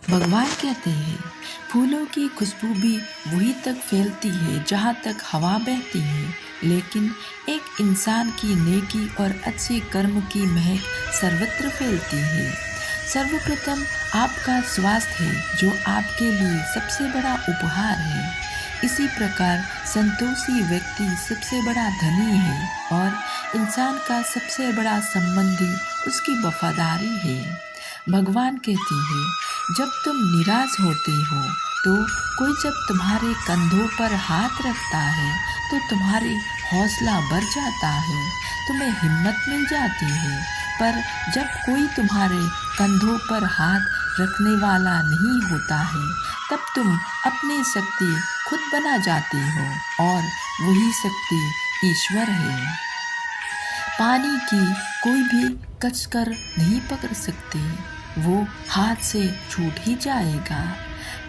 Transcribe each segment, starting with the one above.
भगवान कहते हैं, फूलों की खुशबू भी वहीं तक फैलती है जहाँ तक हवा बहती है, लेकिन एक इंसान की नेकी और अच्छे कर्म की महक सर्वत्र फैलती है। सर्वप्रथम आपका स्वास्थ्य है जो आपके लिए सबसे बड़ा उपहार है। इसी प्रकार संतोषी व्यक्ति सबसे बड़ा धनी है और इंसान का सबसे बड़ा संबंधी उसकी वफादारी है। भगवान कहती है, जब तुम निराश होते हो तो कोई जब तुम्हारे कंधों पर हाथ रखता है तो तुम्हारी हौसला बढ़ जाता है, तुम्हें हिम्मत मिल जाती है। पर जब कोई तुम्हारे कंधों पर हाथ रखने वाला नहीं होता है, तब तुम अपनी शक्ति खुद बना जाती हो और वही शक्ति ईश्वर है। पानी की कोई भी कसकर नहीं पकड़ सकते, वो हाथ से छूट ही जाएगा।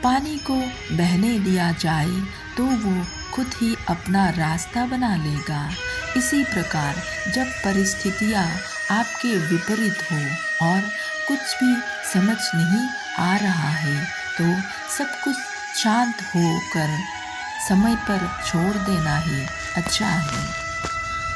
पानी को बहने दिया जाए तो वो खुद ही अपना रास्ता बना लेगा। इसी प्रकार जब परिस्थितियाँ आपके विपरीत हो और कुछ भी समझ नहीं आ रहा है तो सब कुछ शांत होकर समय पर छोड़ देना ही अच्छा है।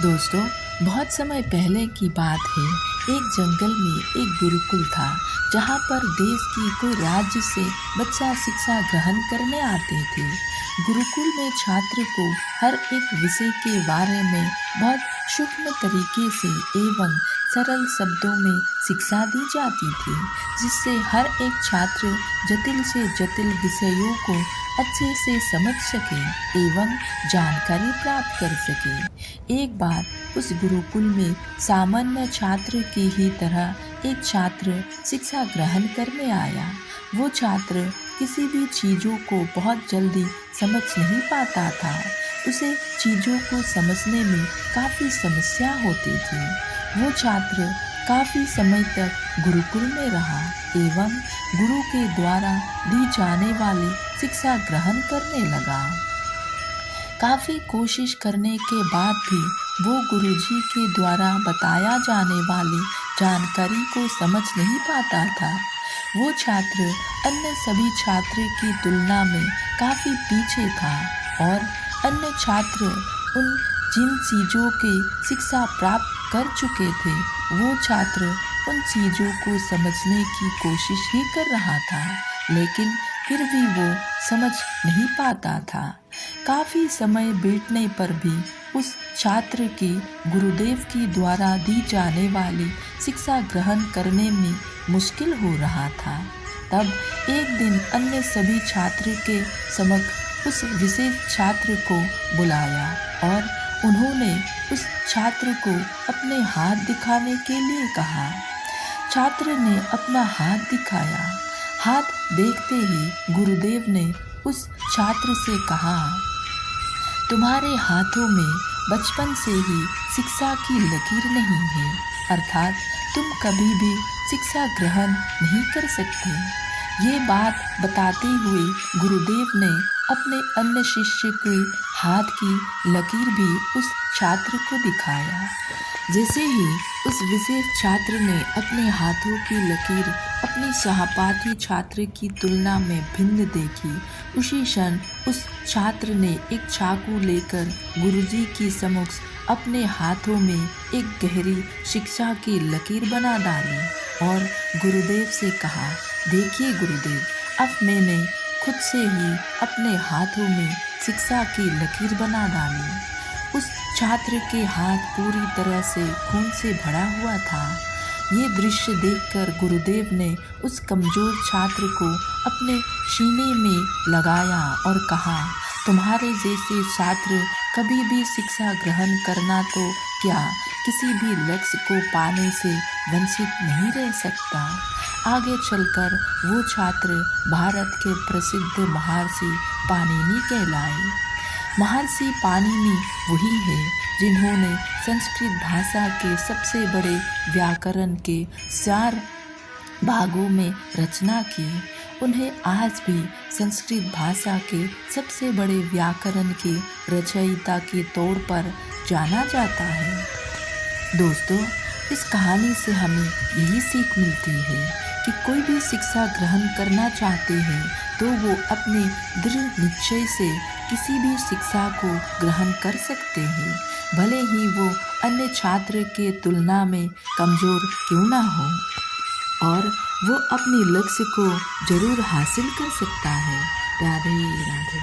दोस्तों, बहुत समय पहले की बात है, एक जंगल में एक गुरुकुल था जहाँ पर देश की कोई राज्य से बच्चा शिक्षा ग्रहण करने आते थे। गुरुकुल में छात्र को हर एक विषय के बारे में बहुत सूक्ष्म तरीके से एवं सरल शब्दों में शिक्षा दी जाती थी, जिससे हर एक छात्र जटिल से जटिल विषयों को अच्छे से समझ सके एवं जानकारी प्राप्त कर सके। एक बार उस गुरुकुल में सामान्य छात्र की ही तरह एक छात्र शिक्षा ग्रहण करने आया। वो छात्र किसी भी चीज़ों को बहुत जल्दी समझ नहीं पाता था। उसे चीज़ों को समझने में काफ़ी समस्या होती थी। वो छात्र काफ़ी समय तक गुरुकुल में रहा एवं गुरु के द्वारा दी जाने वाली शिक्षा ग्रहण करने लगा। काफ़ी कोशिश करने के बाद भी वो गुरुजी के द्वारा बताया जाने वाली जानकारी को समझ नहीं पाता था। वो छात्र अन्य सभी छात्र की तुलना में काफ़ी पीछे था और अन्य छात्र उन जिन चीज़ों की शिक्षा प्राप्त कर चुके थे, वो छात्र उन चीज़ों को समझने की कोशिश ही कर रहा था, लेकिन फिर भी वो समझ नहीं पाता था। काफ़ी समय बीतने पर भी उस छात्र की गुरुदेव की द्वारा दी जाने वाली शिक्षा ग्रहण करने में मुश्किल हो रहा था। तब एक दिन अन्य सभी छात्र के समक्ष उस विशेष छात्र को बुलाया और उन्होंने उस छात्र को अपने हाथ दिखाने के लिए कहा। छात्र ने अपना हाथ दिखाया। हाथ देखते ही गुरुदेव ने उस छात्र से कहा, तुम्हारे हाथों में बचपन से ही शिक्षा की लकीर नहीं है, अर्थात तुम कभी भी शिक्षा ग्रहण नहीं कर सकते। ये बात बताते हुए गुरुदेव ने अपने अन्य शिष्य के हाथ की लकीर भी उस छात्र को दिखाया। जैसे ही उस विशेष छात्र ने अपने हाथों की लकीर अपने सहपाठी छात्र की तुलना में भिन्न देखी, उसी क्षण उस छात्र ने एक चाकू लेकर गुरुजी की समक्ष अपने हाथों में एक गहरी शिक्षा की लकीर बना डाली और गुरुदेव से कहा, देखिए गुरुदेव, अब मैंने खुद से ही अपने हाथों में शिक्षा की लकीर बना डाली। उस छात्र के हाथ पूरी तरह से खून से भरा हुआ था। ये दृश्य देखकर गुरुदेव ने उस कमजोर छात्र को अपने सीने में लगाया और कहा, तुम्हारे जैसे छात्र कभी भी शिक्षा ग्रहण करना तो क्या किसी भी लक्ष्य को पाने से वंचित नहीं रह सकता। आगे चलकर वो छात्र भारत के प्रसिद्ध महर्षि पाणिनि कहलाए। महर्षि पाणिनि वही है जिन्होंने संस्कृत भाषा के सबसे बड़े व्याकरण के 4 भागों में रचना की। उन्हें आज भी संस्कृत भाषा के सबसे बड़े व्याकरण के रचयिता के तौर पर जाना जाता है। दोस्तों, इस कहानी से हमें यही सीख मिलती है कि कोई भी शिक्षा ग्रहण करना चाहते हैं तो वो अपने दृढ़ निश्चय से किसी भी शिक्षा को ग्रहण कर सकते हैं, भले ही वो अन्य छात्र के तुलना में कमज़ोर क्यों ना हो, और वो अपने लक्ष्य को ज़रूर हासिल कर सकता है। राधे राधे।